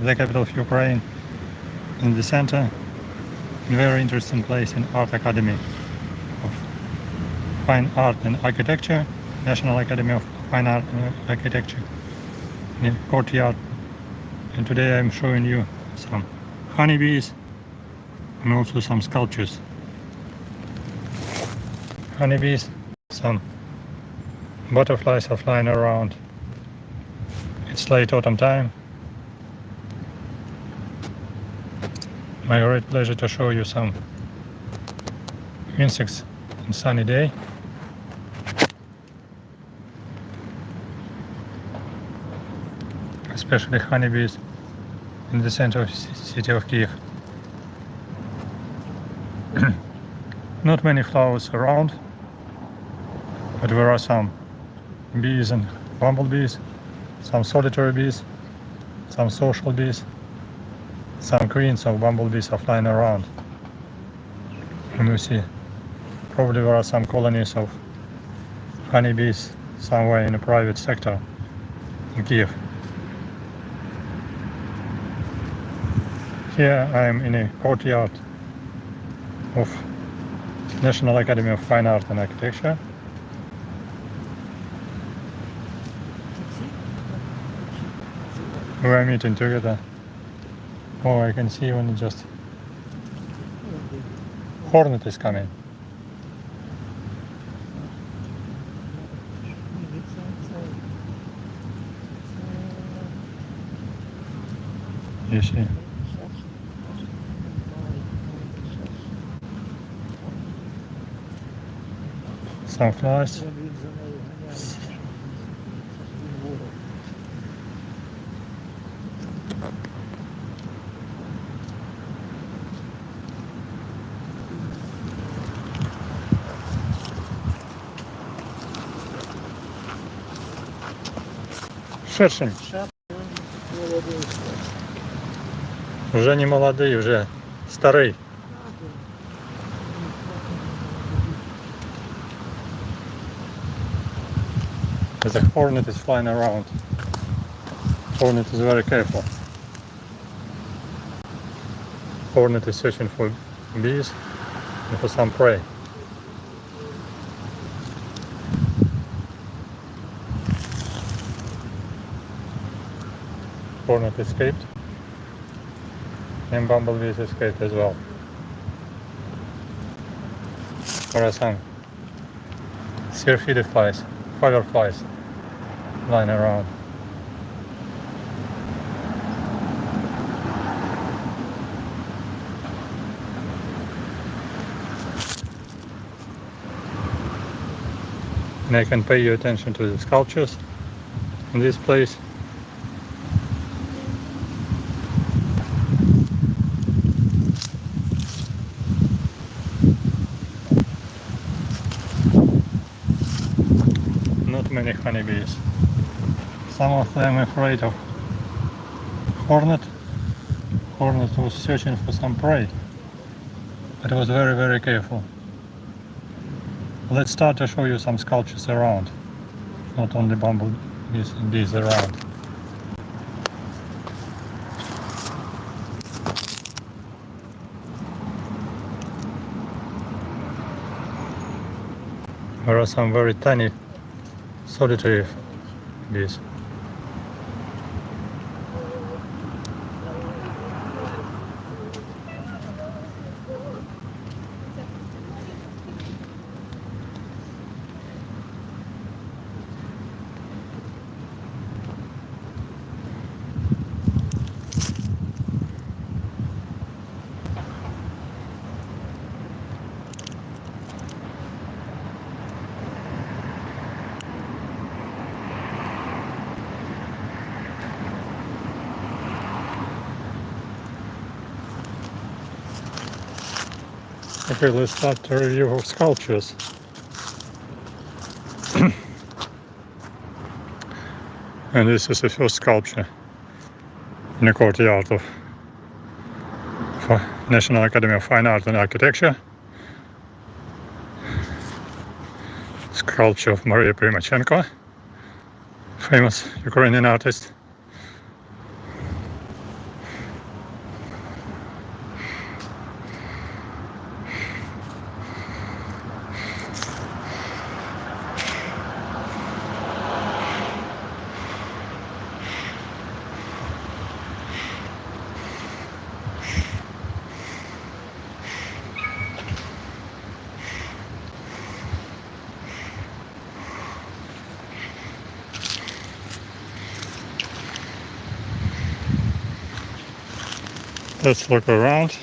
the capital of Ukraine, in the center, a very interesting place in Art Academy of Fine Art and Architecture, National Academy of Fine Art and Architecture, in courtyard. And today I'm showing you some honeybees and also some sculptures. Honeybees, some butterflies are flying around. It's late autumn time. My great pleasure to show you some insects on sunny day. Especially honeybees in the center of the city of Kyiv. Not many flowers around, but there are some bees and bumblebees, some solitary bees, some social bees, some queens of bumblebees are flying around. And you see, probably there are some colonies of honeybees somewhere in a private sector in Kyiv. Here I am in a courtyard of National Academy of Fine Art and Architecture. We are meeting together. Oh, I can see when it just hornet is coming. You see. Some flies. Шершень. Уже не молодий, уже старий. The hornet is flying around. Hornet is very careful. Hornet is searching for bees and for some prey. Hornet escaped, and bumblebees escaped as well. There are some syrphid flies, fireflies flying around. And I can pay your attention to the sculptures in this place. Not many honeybees. Some of them afraid of hornet. Hornet was searching for some prey, but was very, very careful. Let's start to show you some sculptures around, not only bumblebees and bees around. There are some very tiny solitary bees. Okay, let's start the review of sculptures. And this is the first sculpture in the courtyard of National Academy of Fine Art and Architecture. Sculpture of Mariya famous Ukrainian artist. Let's look around.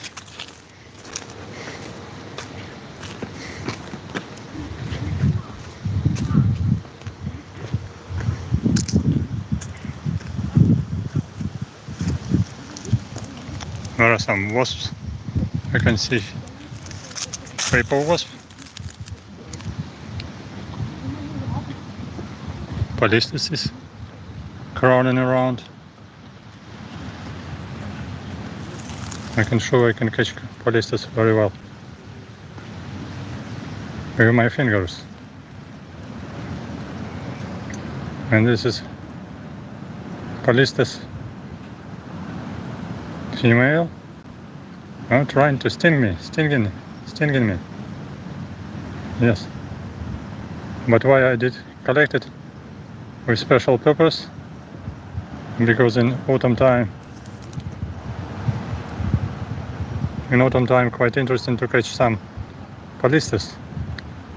There are some wasps. I can see paper wasp, Polistes is crawling around. I can catch Polistes very well with my fingers. And this is Polistes female. Trying to stinging me. Yes. But why I did collect it with special purpose? Because in autumn time quite interesting to catch some Polistes.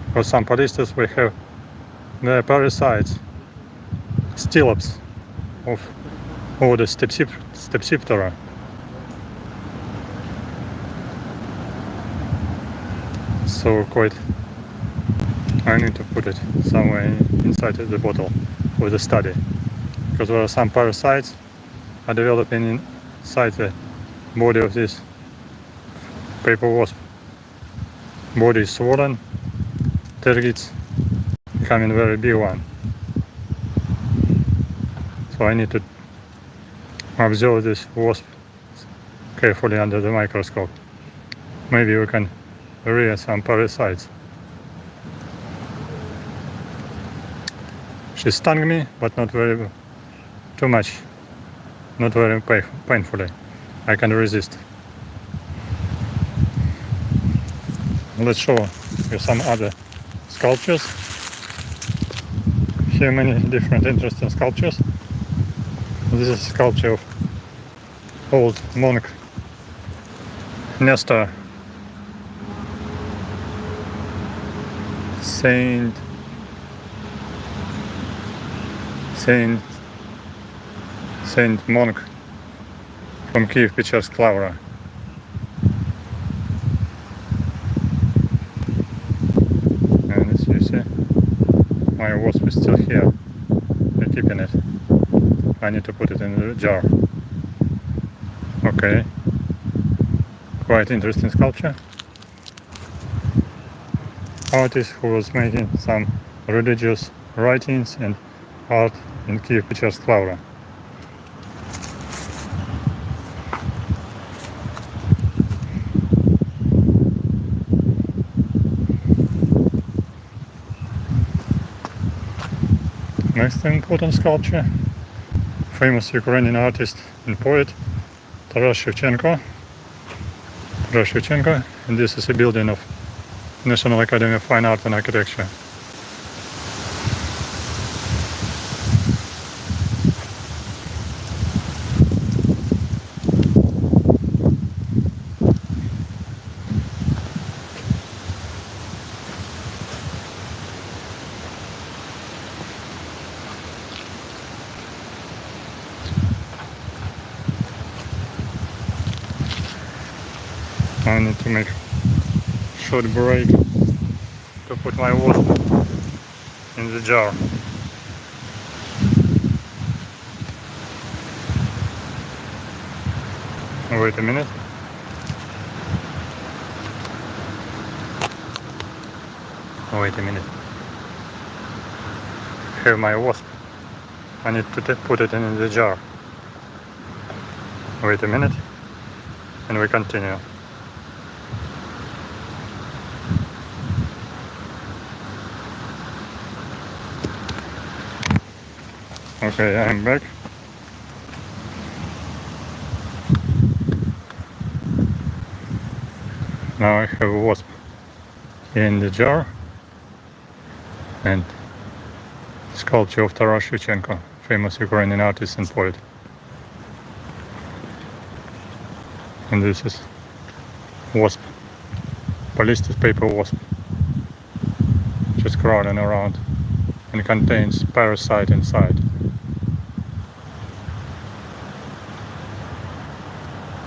Because some Polistes will have their parasites, stillops of order Stepsiptera. So I need to put it somewhere inside the bottle for the study, because there are some parasites are developing inside the body of this paper wasp. Body is swollen, tergites becoming very big one. So I need to observe this wasp carefully under the microscope. Maybe we can rear some parasites. She stung me, but not very too much, not very painfully. I can resist. Let's show you some other sculptures. Here many different interesting sculptures. This is a sculpture of old monk Nestor, Saint monk from Kyiv Ukraina. And as you see, my wasp is still here. I'm keeping it. I need to put it in the jar. Okay. Quite interesting sculpture. Artist who was making some religious writings and art in Kyiv Ukraina. Next important sculpture, famous Ukrainian artist and poet Taras Shevchenko. And this is a building of National Academy of Fine Art and Architecture. I need to make short break to put my wasp in the jar. Wait a minute. Here my wasp. I need to put it in the jar. Wait a minute, and we continue. Okay, I'm back. Now I have a wasp in the jar and sculpture of Taras Shevchenko, famous Ukrainian artist and poet. And this is wasp, Polistes paper wasp, just crawling around and contains parasite inside.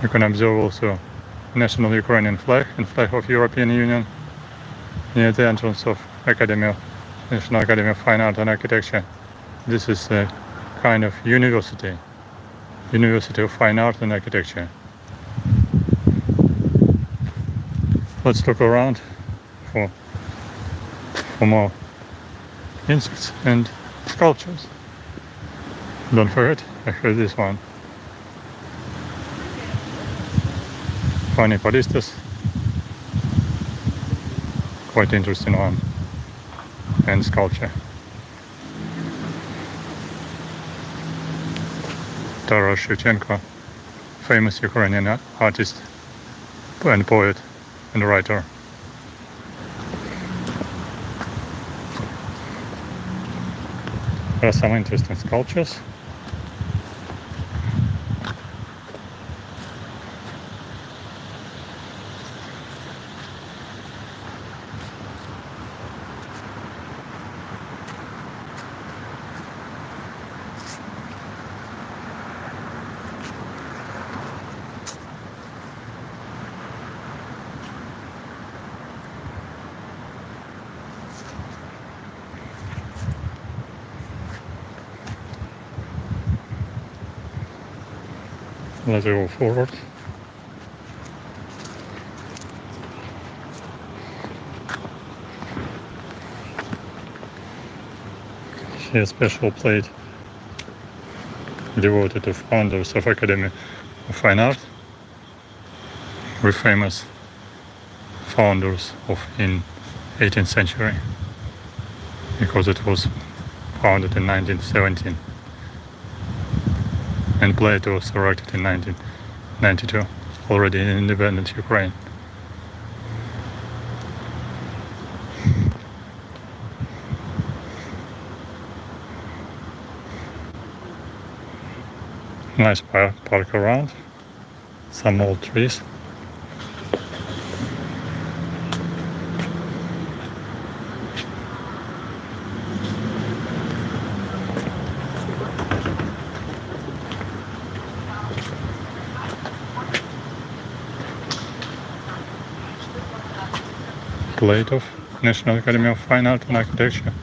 You can observe also national Ukrainian flag and flag of European Union near the entrance of National Academy of Fine Art and Architecture. This is a kind of university of Fine Art and Architecture. Let's look around for more insects and sculptures. Don't forget, I heard this one. Funny Podistas. Quite interesting one. And sculpture. Taras Shevchenko, famous Ukrainian artist and poet and writer. There are some interesting sculptures. Let's go forward. Here a special plate devoted to founders of Academy of Fine Art, with famous founders in 18th century, because it was founded in 1917. And plate was erected in 1992, already in independent Ukraine. Nice park around, some old trees. Plate of National Academy of Fine Art and Architecture.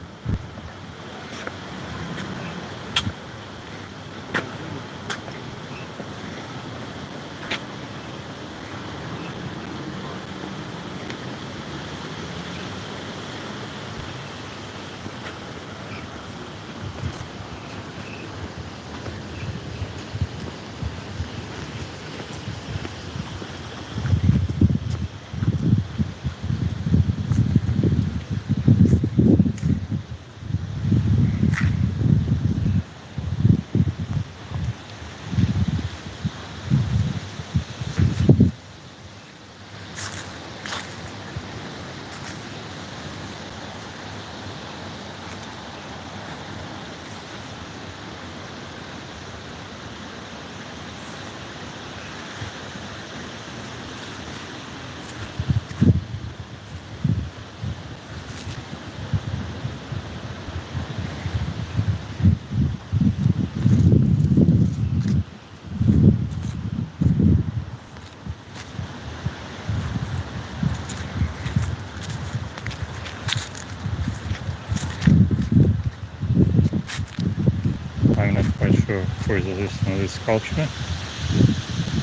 I'm not quite sure who is this sculpture.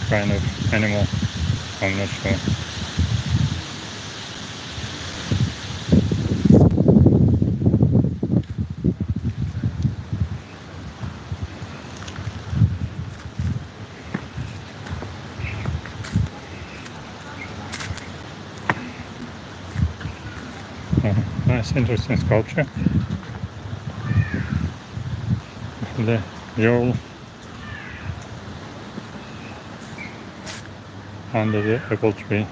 Kind of animal, I'm not sure. Nice, interesting sculpture. The owl under the apple tree.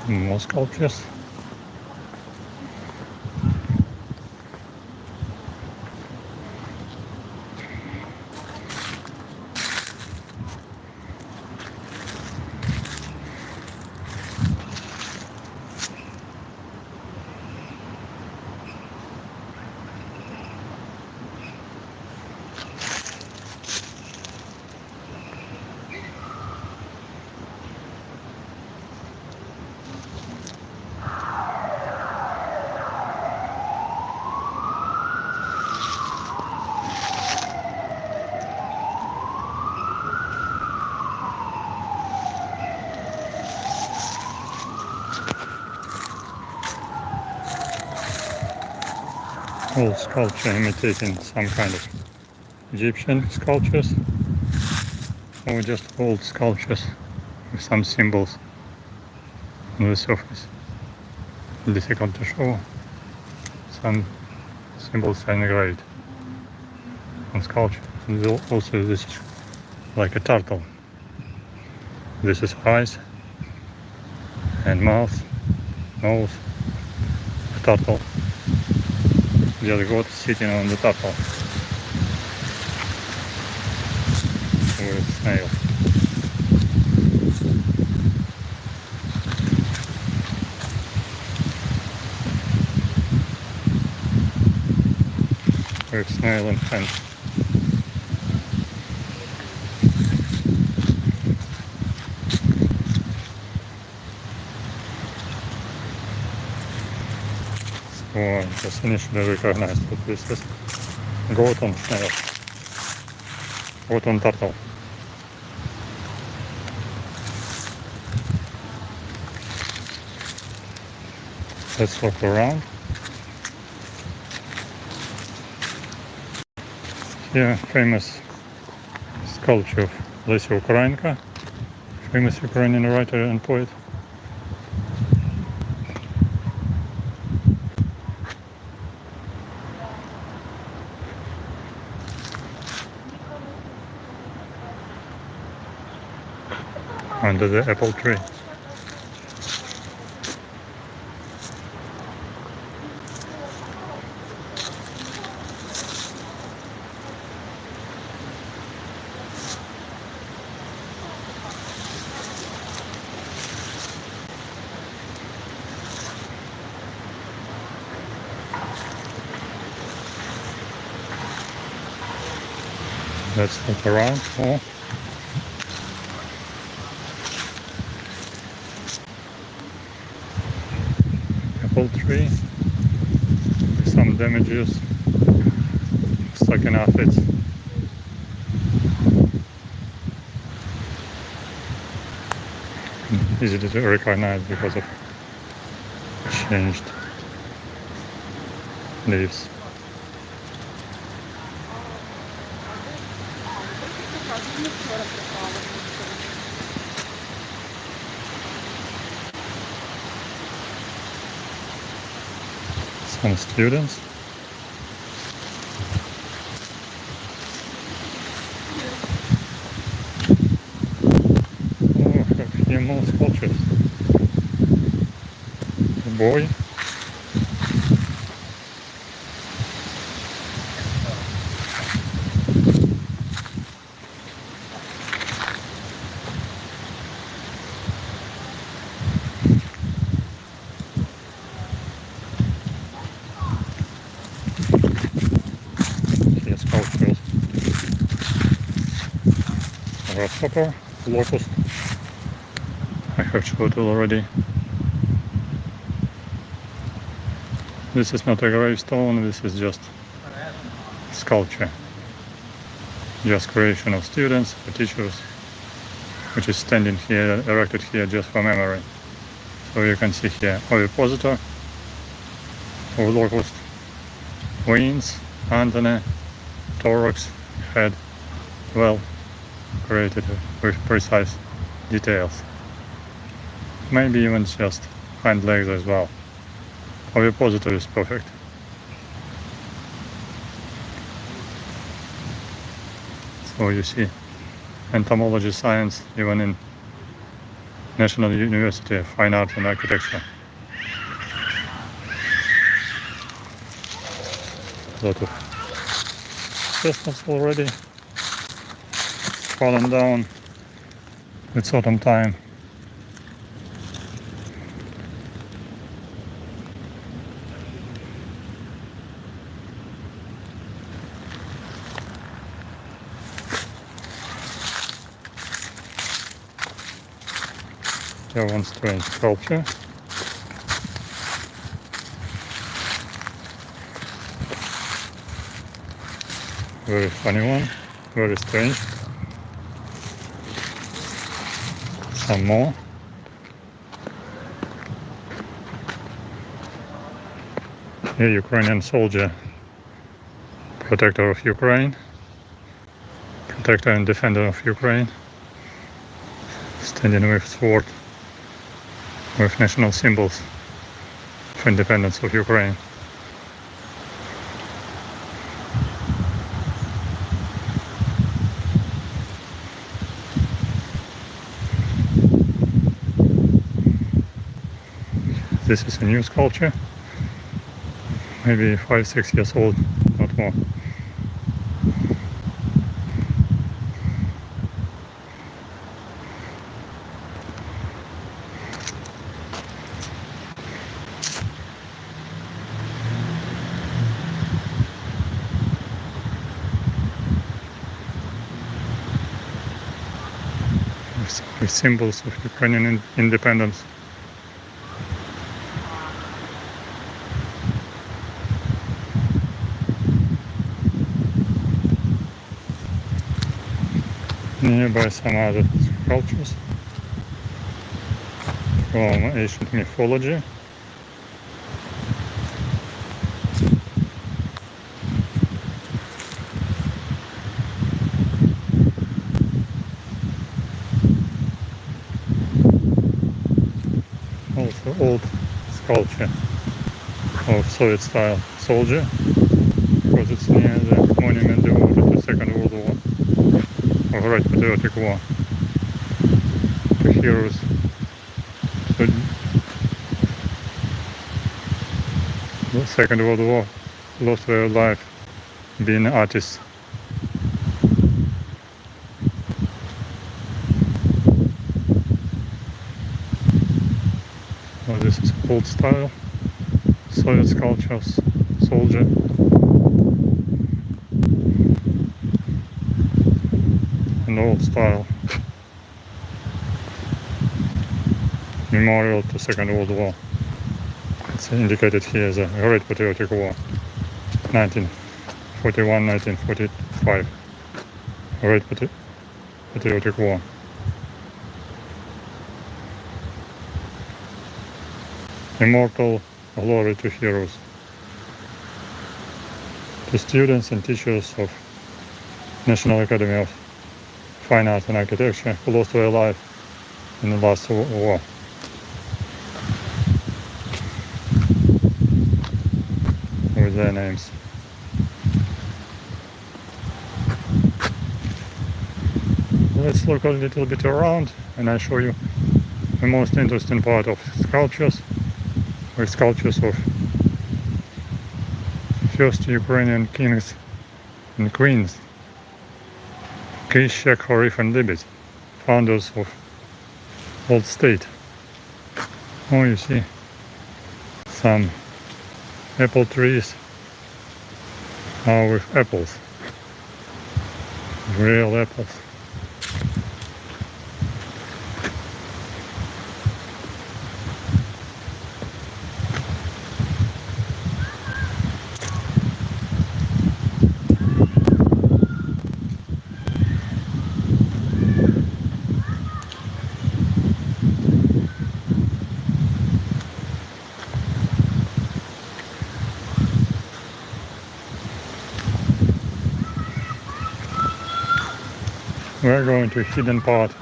More sculptures. old sculpture imitating some kind of Egyptian sculptures, or just old sculptures with some symbols on the surface. Difficult to show. Some symbols are engraved on sculpture. And also this is like a turtle. This is eyes and mouth, nose, a turtle. The other goat sitting on the turtle with a snail. With snail and hen. So I just initially recognized that this is goat on snail. Goat on turtle. Let's look around. Here, famous sculpture of Lesya Ukrainka, famous Ukrainian writer and poet. Under the apple tree. Let's look around more. Apple tree with some damages, stuck in aphids. Easy to recognize because of changed leaves. Some students. Oh, a few more sculptures. A boy. Grasshopper, locust. I have showed it already. This is not a gravestone, this is just sculpture. Just creation of students or teachers, which is standing here, erected here just for memory. So you can see here ovipositor of locust, wings, antennae, thorax, head, well created with precise details. Maybe even just hind legs as well. Ovipositor is perfect. So you see entomology science even in National University of Fine Art and Architecture. A lot of chestnuts already fallen down. It's autumn time. Here one strange sculpture. Very funny one, very strange. Some more. A Ukrainian soldier protector of Ukraine, protector and defender of Ukraine, standing with sword, with national symbols of independence of Ukraine. This is a new sculpture, maybe 5-6 years old, not more. With symbols of Ukrainian independence. Nearby some other sculptures from ancient mythology. Also old sculpture of Soviet-style soldier, because it's near the monument devoted to Second World War. A great patriotic war. The heroes to the Second World War lost their life being artists. Well, this is old style Soviet sculptures, soldier. An old style memorial to Second World War. It's indicated here as a Great Patriotic War, 1941-1945. Great Patriotic War. Immortal glory to heroes. To students and teachers of National Academy of Fine Art and Architecture who lost their life in the last war. With their names. Let's look a little bit around and I show you the most interesting part of sculptures, with sculptures of first Ukrainian kings and queens. Kyiv, Schek, Khoriv and Lybid, founders of old state. Oh, you see some apple trees are with apples, real apples. We're going to a hidden part of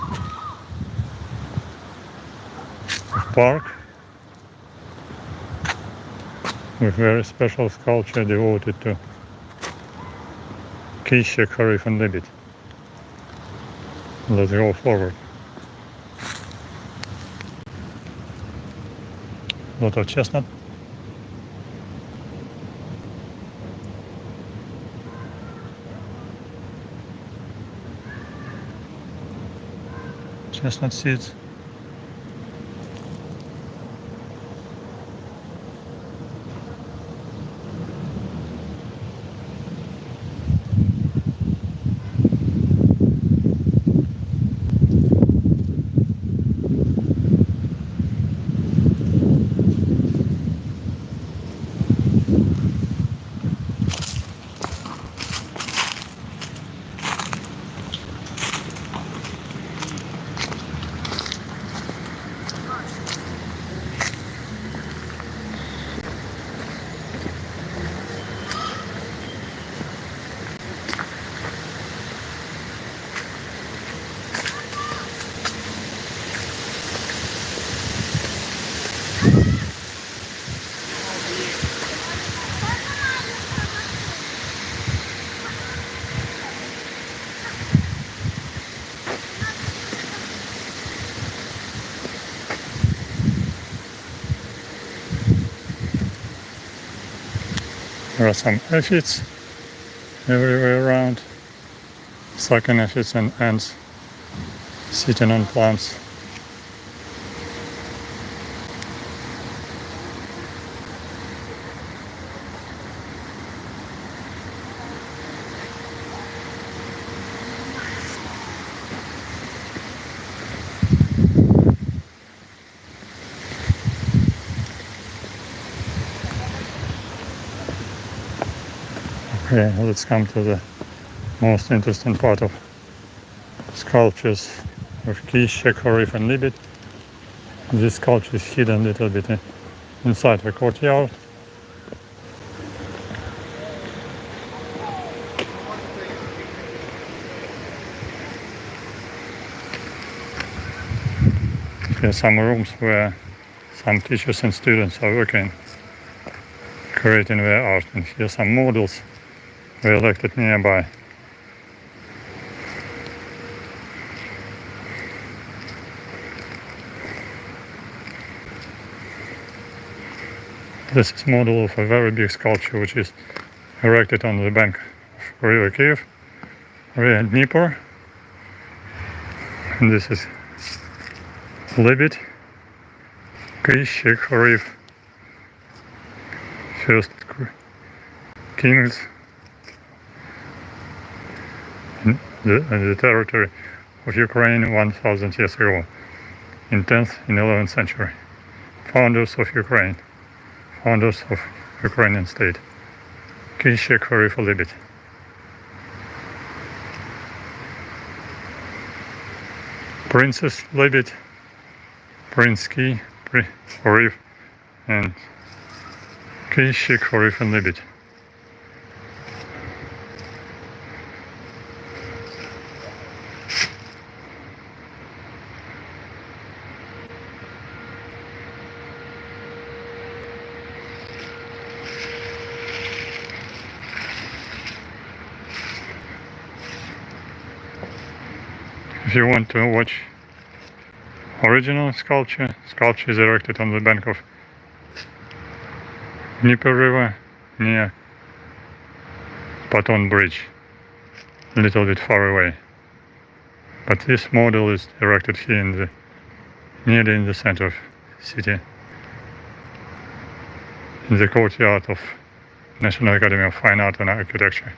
park with very special sculpture devoted to Kyiv, Schek, Khoriv and Lybid. Let's go forward. A lot of chestnut. Chestnut seeds. There are some aphids everywhere around, sucking aphids and ants sitting on plants. Okay, let's come to the most interesting part of sculptures of Kyiv, Schek, Khoriv and Lybid. This sculpture is hidden a little bit inside the courtyard. There are some rooms where some teachers and students are working, creating their art, and here are some models were erected nearby. This is model of a very big sculpture which is erected on the bank of River Kyiv, River Dnieper, and this is Lybid, Kyiv, Schek, Khoriv, first kings in the territory of Ukraine 1000 years ago, in 10th and 11th century. Founders of Ukraine, founders of Ukrainian state. Kyiv, Schek, Khoriv, Lybid. Princess Lybid, Prince Kyiv, Khoriv, and Kyiv, Schek, Khoriv and Lybid. If you want to watch original sculpture is erected on the bank of Dnieper River near Paton Bridge, a little bit far away. But this model is erected here nearly in the center of the city, in the courtyard of National Academy of Fine Art and Architecture.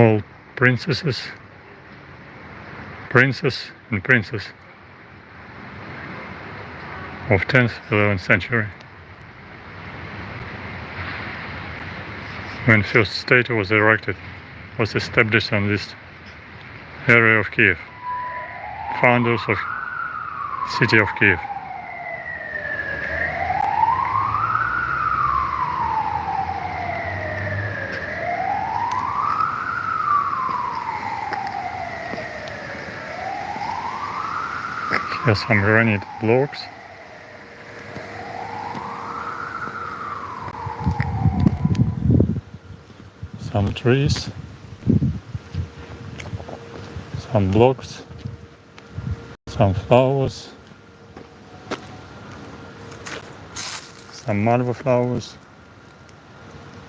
All princess and princess of 10th, 11th century, when first statue was erected, was established on this area of Kyiv, founders of city of Kyiv. Here are some granite blocks. Some trees. Some blocks. Some flowers. Some malva flowers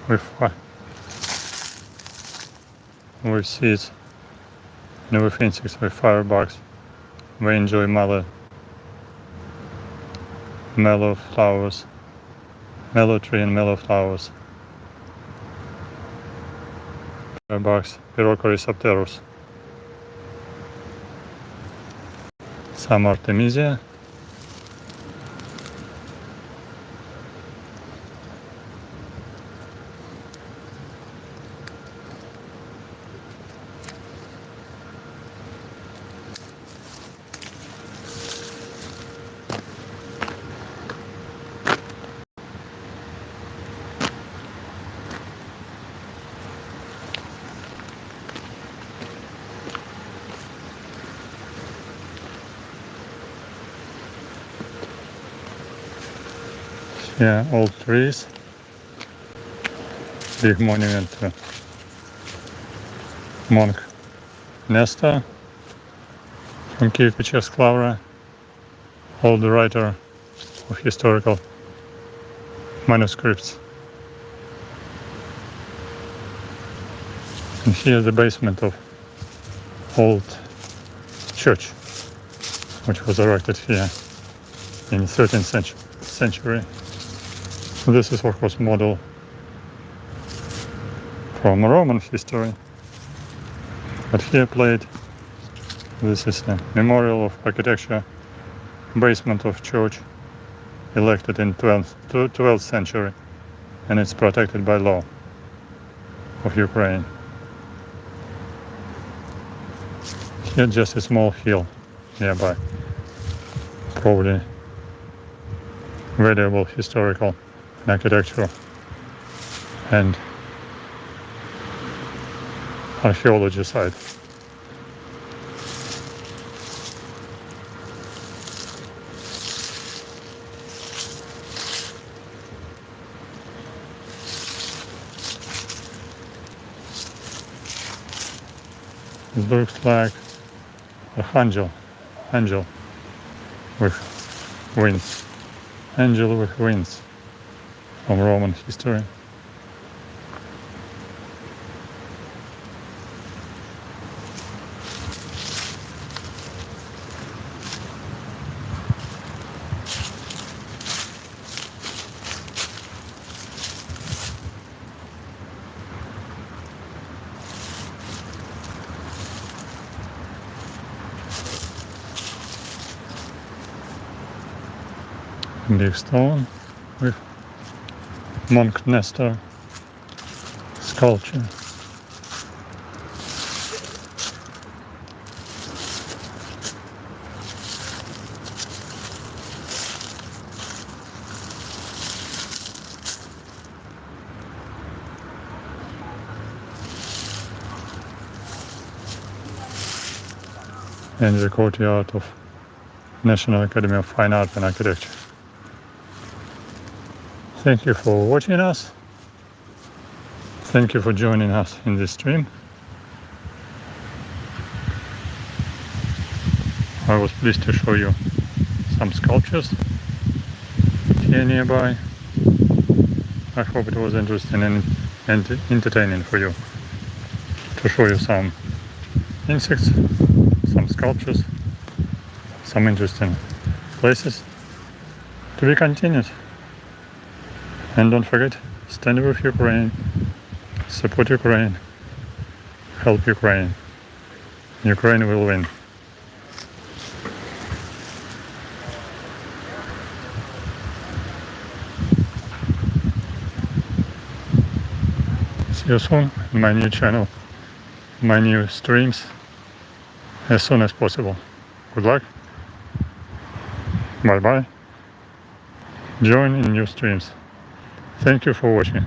with seeds and with insects, with firebugs. We enjoy mellow flowers, mellow tree and mellow flowers. Firebugs, Pyrocorysopterus. Some Artemisia. Yeah, old trees. big monument to monk Nestor from Kyiv, old writer of historical manuscripts. And here the basement of old church, which was erected here in the 13th century. So this is of course model from Roman history. But here played, this is a memorial of architecture, basement of church elected in 12th century, and it's protected by law of Ukraine. Here just a small hill nearby, probably valuable historical and architectural and archaeology site. It looks like an angel with wings. Angel with wings from Roman history. Big stone with monk Nestor sculpture. And the courtyard of National Academy of Fine Art and Architecture. Thank you for watching us. Thank you for joining us in this stream. I was pleased to show you some sculptures here nearby. I hope it was interesting and entertaining for you to show you some insects, some sculptures, some interesting places. To be continued. And don't forget, stand with Ukraine, support Ukraine, help Ukraine. Ukraine will win. See you soon in my new channel, my new streams, as soon as possible. Good luck. Bye bye. Join in new streams. Thank you for watching.